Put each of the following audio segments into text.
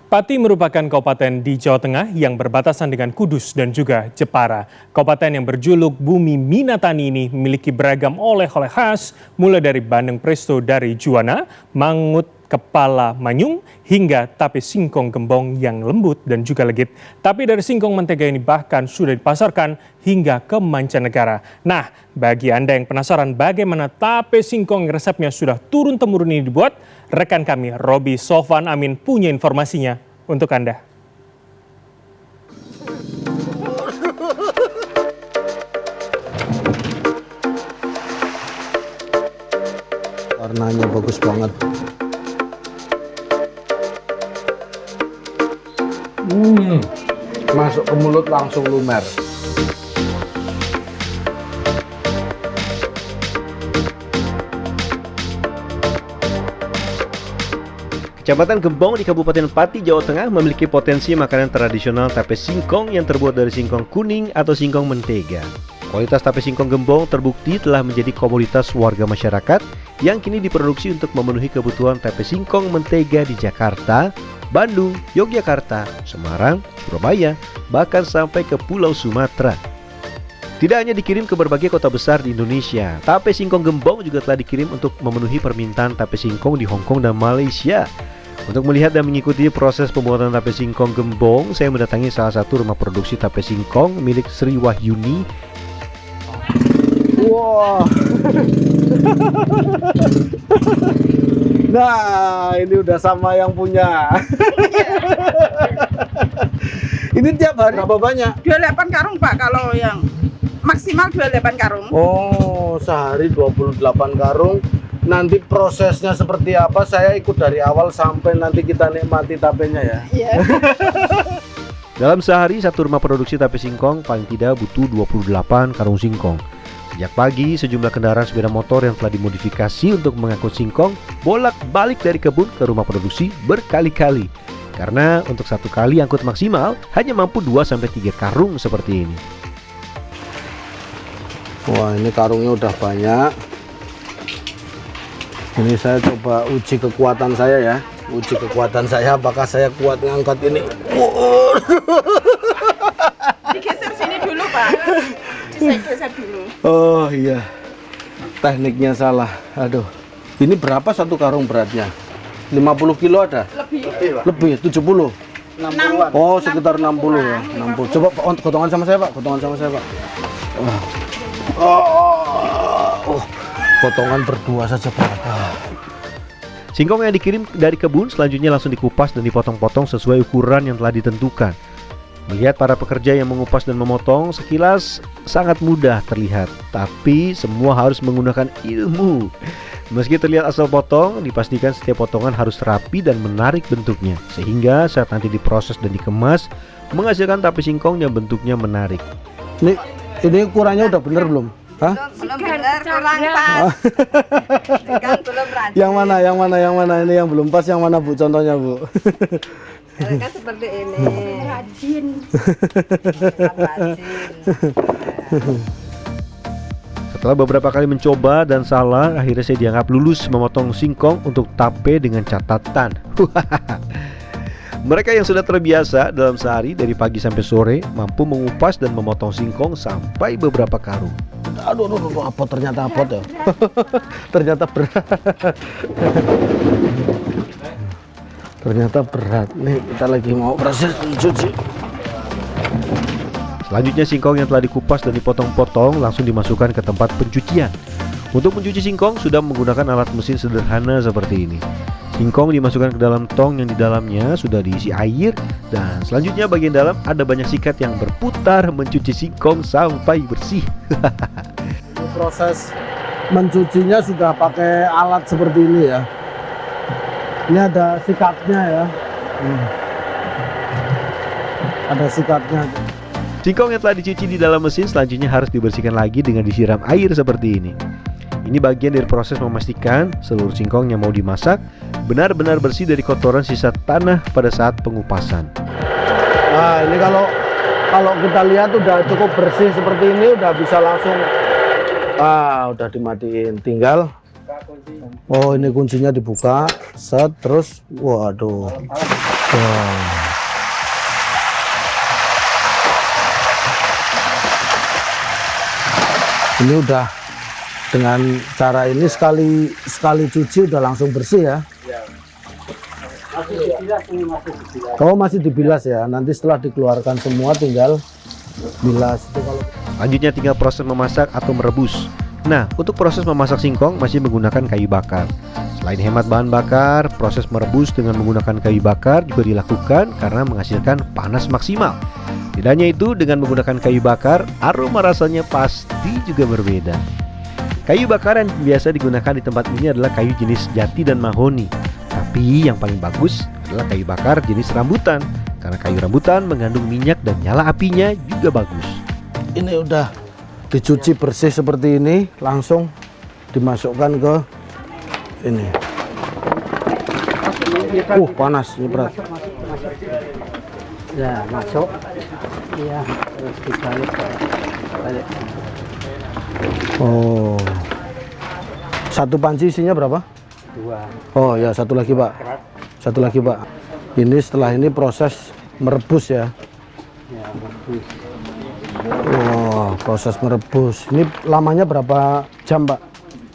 Pati merupakan kabupaten di Jawa Tengah yang berbatasan dengan Kudus dan juga Jepara. Kabupaten yang berjuluk Bumi Minatani ini memiliki beragam oleh-oleh khas, mulai dari bandeng presto dari Juwana, mangut kepala manyung, hingga tape singkong gembong yang lembut dan juga legit. Tapi dari singkong mentega ini bahkan sudah dipasarkan hingga ke mancanegara. Nah, bagi Anda yang penasaran bagaimana tape singkong yang resepnya sudah turun-temurun ini dibuat, rekan kami Robi Sofan Amin punya informasinya untuk Anda. Warnanya bagus banget. Masuk ke mulut langsung lumer. Kecamatan Gembong di Kabupaten Pati, Jawa Tengah memiliki potensi makanan tradisional tape singkong yang terbuat dari singkong kuning atau singkong mentega. Kualitas tape singkong Gembong terbukti telah menjadi komoditas warga masyarakat yang kini diproduksi untuk memenuhi kebutuhan tape singkong mentega di Jakarta, Bandung, Yogyakarta, Semarang, Surabaya, bahkan sampai ke Pulau Sumatera. Tidak hanya dikirim ke berbagai kota besar di Indonesia, tape singkong Gembong juga telah dikirim untuk memenuhi permintaan tape singkong di Hong Kong dan Malaysia. Untuk melihat dan mengikuti proses pembuatan tape singkong Gembong, saya mendatangi salah satu rumah produksi tape singkong milik Sri Wahyuni. Wah. Nah, ini udah sama yang punya. Ini tiap hari berapa banyak? 28 karung Pak, kalau yang maksimal 28 karung. Oh, sehari 28 karung. Nanti prosesnya seperti apa, saya ikut dari awal sampai nanti kita nikmati tapenya ya. Iya. Dalam sehari, satu rumah produksi tape singkong paling tidak butuh 28 karung singkong. Sejak pagi, sejumlah kendaraan sepeda motor yang telah dimodifikasi untuk mengangkut singkong bolak-balik dari kebun ke rumah produksi berkali-kali. Karena untuk satu kali angkut maksimal hanya mampu 2-3 karung seperti ini. Wah, ini karungnya udah banyak. Ini saya coba uji kekuatan saya ya. Uji kekuatan saya, apakah saya kuat ngangkat ini. Digeser sini dulu Pak. Digeser dulu. Oh iya, tekniknya salah. Aduh, ini berapa satu karung beratnya? 50 kilo ada? Lebih 70? 60-an. Oh, sekitar 60 ya. 60. Coba gotongan sama saya Pak, gotongan sama saya Pak. Potongan berdua saja berapa? Singkong yang dikirim dari kebun selanjutnya langsung dikupas dan dipotong-potong sesuai ukuran yang telah ditentukan. Melihat para pekerja yang mengupas dan memotong, sekilas sangat mudah terlihat, tapi semua harus menggunakan ilmu. Meski terlihat asal potong, dipastikan setiap potongan harus rapi dan menarik bentuknya, sehingga saat nanti diproses dan dikemas, menghasilkan tape singkong yang bentuknya menarik. Ini ukurannya udah bener belum? Hah? Belum benar, kurang pas. Kan belum rajin. Yang mana? Ini yang belum pas yang mana Bu? Contohnya Bu? Kan seperti ini. Rajin. Setelah beberapa kali mencoba dan salah, akhirnya saya dianggap lulus memotong singkong untuk tape dengan catatan. Mereka yang sudah terbiasa dalam sehari dari pagi sampai sore mampu mengupas dan memotong singkong sampai beberapa karung. Aduh, apa ternyata ya? Ternyata berat. Ternyata berat. Nih, kita lagi mau proses mencuci. Selanjutnya singkong yang telah dikupas dan dipotong-potong langsung dimasukkan ke tempat pencucian. Untuk mencuci singkong sudah menggunakan alat mesin sederhana seperti ini. Singkong dimasukkan ke dalam tong yang di dalamnya sudah diisi air, dan selanjutnya bagian dalam ada banyak sikat yang berputar mencuci singkong sampai bersih. Proses mencucinya sudah pakai alat seperti ini ya. Ini ada sikatnya ya. Ada sikatnya. Singkong yang telah dicuci di dalam mesin selanjutnya harus dibersihkan lagi dengan disiram air seperti ini. Ini bagian dari proses memastikan seluruh singkong yang mau dimasak benar-benar bersih dari kotoran sisa tanah pada saat pengupasan. Nah, ini kalau kita lihat udah cukup bersih seperti ini, udah bisa langsung udah dimatiin. Tinggal Oh, ini kuncinya dibuka, set, terus, waduh. Wah. Ini udah dengan cara ini sekali cuci udah langsung bersih ya. Oh, masih dibilas ya. Nanti setelah dikeluarkan semua tinggal bilas. Itu kalau Selanjutnya tinggal proses memasak atau merebus. Nah, untuk proses memasak singkong masih menggunakan kayu bakar. Selain hemat bahan bakar, proses merebus dengan menggunakan kayu bakar juga dilakukan karena menghasilkan panas maksimal. Tidak hanya itu, dengan menggunakan kayu bakar, aroma rasanya pasti juga berbeda. Kayu bakar yang biasa digunakan di tempat ini adalah kayu jenis jati dan mahoni. Tapi yang paling bagus adalah kayu bakar jenis rambutan, karena kayu rambutan mengandung minyak dan nyala apinya juga bagus. ini udah dicuci bersih seperti ini, langsung dimasukkan ke ini. Panas, ini berat. Ya, masuk. Iya, terus dibalik. Oh. Satu panci isinya berapa? 2. Oh ya, satu lagi Pak. Satu lagi Pak. Ini setelah ini proses merebus ya. Ya, bagus. Oh, proses merebus. Ini lamanya berapa jam Pak?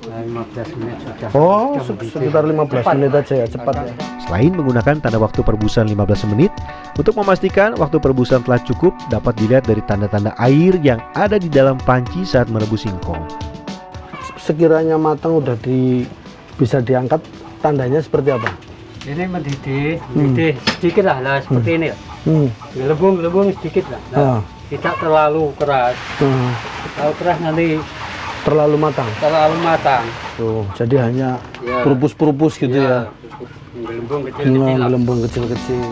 15 menit sudah. Oh, sekitar 15 menit aja ya, cepat ya. Selain menggunakan tanda waktu perebusan 15 menit, untuk memastikan waktu perebusan telah cukup dapat dilihat dari tanda-tanda air yang ada di dalam panci saat merebus singkong. Sekiranya matang udah bisa diangkat, tandanya seperti apa? Ini mendidih sedikit lah seperti ini. Gelembung sedikit lah. Ah. Tidak terlalu keras. Kalau keras nanti Terlalu matang. Tuh, jadi hanya purpus-purpus gitu ya. Gelembung kecil-kecil. Gelembung kecil-kecil.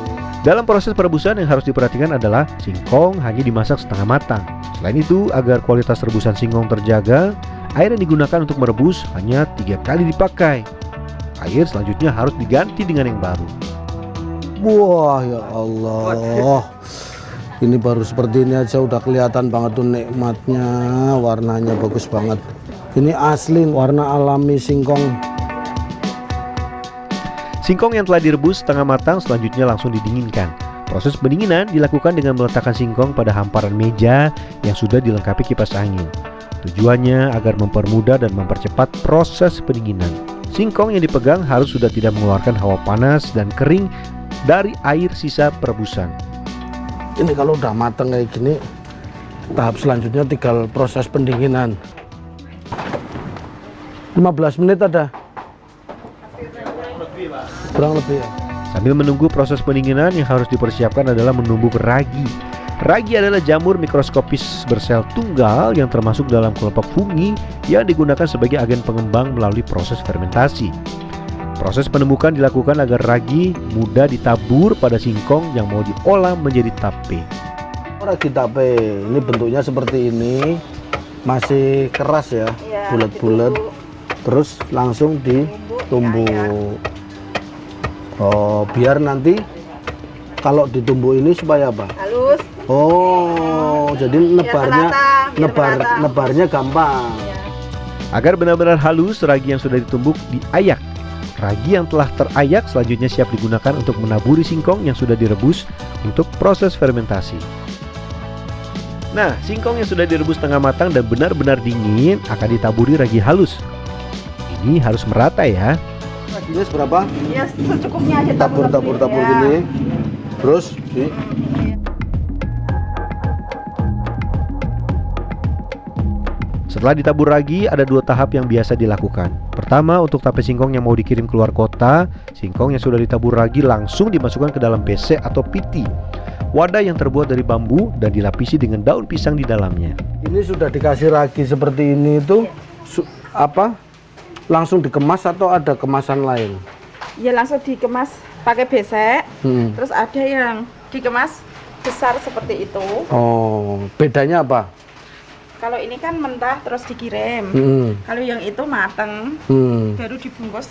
Dalam proses perebusan yang harus diperhatikan adalah singkong hanya dimasak setengah matang. Selain itu, agar kualitas rebusan singkong terjaga, air yang digunakan untuk merebus hanya 3 kali dipakai. Air selanjutnya harus diganti dengan yang baru. Wah, ya Allah. Ini baru seperti ini aja udah kelihatan banget tuh nikmatnya, warnanya bagus banget. Ini asli warna alami singkong. Singkong yang telah direbus setengah matang selanjutnya langsung didinginkan. Proses pendinginan dilakukan dengan meletakkan singkong pada hamparan meja yang sudah dilengkapi kipas angin. Tujuannya agar mempermudah dan mempercepat proses pendinginan. Singkong yang dipegang harus sudah tidak mengeluarkan hawa panas dan kering dari air sisa perebusan. Ini kalau udah matang kayak gini, tahap selanjutnya tinggal proses pendinginan. 15 menit ada? Kurang lebih ya. Sambil menunggu proses pendinginan, yang harus dipersiapkan adalah menumbuk ragi. Ragi adalah jamur mikroskopis bersel tunggal yang termasuk dalam kelompok fungi yang digunakan sebagai agen pengembang melalui proses fermentasi. Proses penumbukan dilakukan agar ragi mudah ditabur pada singkong yang mau diolah menjadi tape. Ragi tape, ini bentuknya seperti ini, masih keras ya, bulat-bulat, terus langsung ditumbuk. Oh, biar nanti kalau ditumbuk ini supaya apa? Halus. Oh, jadi nebarnya gampang. Agar benar-benar halus, ragi yang sudah ditumbuk diayak. Ragi yang telah terayak selanjutnya siap digunakan untuk menaburi singkong yang sudah direbus untuk proses fermentasi. Nah, singkong yang sudah direbus setengah matang dan benar-benar dingin akan ditaburi ragi halus. Ini harus merata ya. Raginya seberapa? Ya secukupnya aja Tabur gini. Terus Setelah ditabur ragi, ada 2 tahap yang biasa dilakukan. Pertama, untuk tape singkong yang mau dikirim keluar kota, singkong yang sudah ditabur ragi langsung dimasukkan ke dalam besek atau piti. Wadah yang terbuat dari bambu dan dilapisi dengan daun pisang di dalamnya. ini sudah dikasih ragi seperti ini itu langsung dikemas atau ada kemasan lain? Ya langsung dikemas pakai besek. Terus ada yang dikemas besar seperti itu. Oh, bedanya apa? Kalau ini kan mentah terus dikirim. Kalau yang itu mateng, baru dibungkus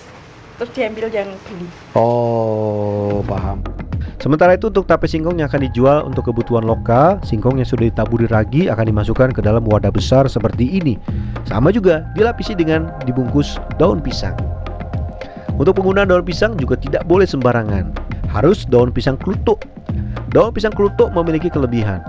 terus diambil yang beli. Oh, paham. Sementara itu untuk tape singkong yang akan dijual untuk kebutuhan lokal, singkong yang sudah ditaburi ragi akan dimasukkan ke dalam wadah besar seperti ini. Sama juga dilapisi dengan dibungkus daun pisang. Untuk penggunaan daun pisang juga tidak boleh sembarangan. Harus daun pisang kluthuk. Daun pisang kluthuk memiliki kelebihan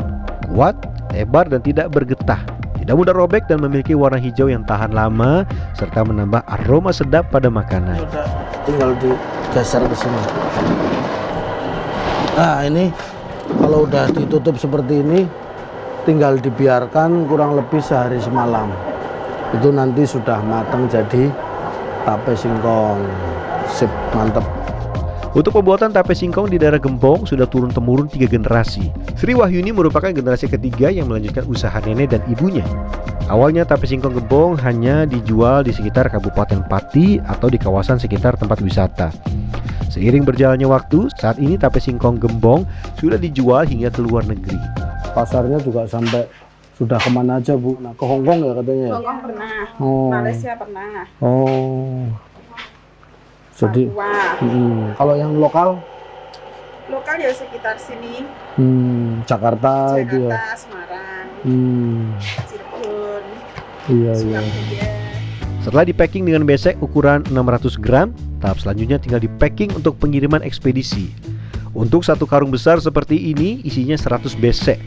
kuat, lebar dan tidak bergetah. Tidak mudah robek dan memiliki warna hijau yang tahan lama serta menambah aroma sedap pada makanan. Udah tinggal digeser ke sini. Nah, ini kalau udah ditutup seperti ini tinggal dibiarkan kurang lebih sehari semalam. Itu nanti sudah matang jadi tape singkong. Sip, mantap. Untuk pembuatan tape singkong di daerah Gembong sudah turun-temurun 3 generasi. Sri Wahyuni merupakan generasi ketiga yang melanjutkan usaha nenek dan ibunya. Awalnya tape singkong Gembong hanya dijual di sekitar Kabupaten Pati atau di kawasan sekitar tempat wisata. Seiring berjalannya waktu, saat ini tape singkong Gembong sudah dijual hingga ke luar negeri. Pasarnya juga sampai sudah kemana aja, Bu? Nah, ke Hongkong ya katanya. Hongkong pernah, Oh. Malaysia pernah, Oh. Jadi Papua. kalau yang lokal Lokal ya sekitar sini, Jakarta itu ya. Jakarta, Semarang, Cirebon, Iya, iya. Surabaya. Setelah di packing dengan besek ukuran 600 gram, tahap selanjutnya tinggal di packing untuk pengiriman ekspedisi. Untuk satu karung besar seperti ini isinya 100 besek.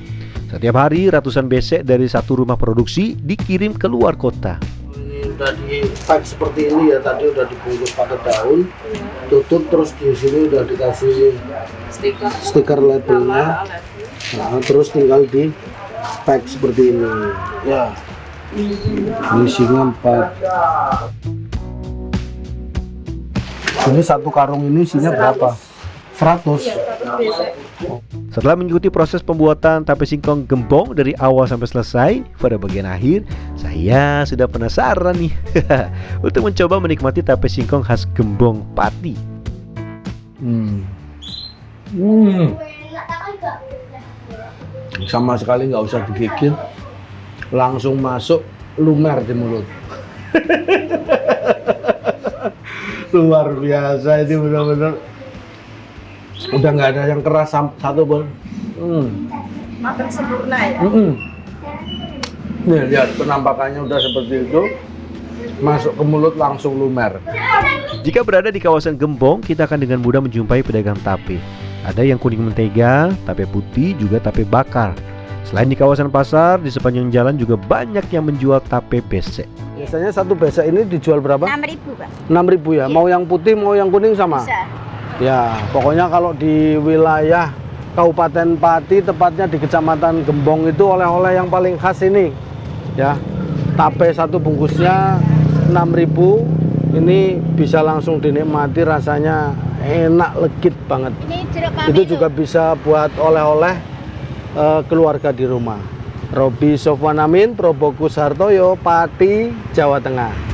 Setiap hari ratusan besek dari satu rumah produksi dikirim ke luar kota. Ini udah di pack seperti ini ya, tadi udah dibungkus pakai daun, tutup, terus di sini udah dikasih stiker labelnya. Nah, terus tinggal di pack seperti ini. Ya. Isinya 4. Ini satu karung ini isinya berapa? 100. Setelah mengikuti proses pembuatan tape singkong Gembong dari awal sampai selesai, pada bagian akhir saya sudah penasaran nih untuk mencoba menikmati tape singkong khas Gembong Pati. Sama sekali nggak usah digigit, langsung masuk, lumer di mulut. Luar biasa, ini benar-benar udah nggak ada yang keras satu pun. Matang sempurna ya. Nih lihat penampakannya udah seperti itu, masuk ke mulut langsung lumer. Jika berada di kawasan Gembong, kita akan dengan mudah menjumpai pedagang tape. Ada yang kuning mentega, tape putih, juga tape bakar. Selain di kawasan pasar, di sepanjang jalan juga banyak yang menjual tape besek. Biasanya satu besek ini dijual berapa? 6.000 Pak. 6.000 ya. Mau yang putih, mau yang kuning sama? Bisa. Ya, pokoknya kalau di wilayah Kabupaten Pati, tepatnya di Kecamatan Gembong itu oleh-oleh yang paling khas ini. Ya, tape satu bungkusnya 6.000. Ini bisa langsung dinikmati, rasanya enak, legit banget. Ini jeruk Itu juga bisa buat oleh-oleh keluarga di rumah. Robi Sofwan Amin, Probokus Hartoyo, Pati, Jawa Tengah.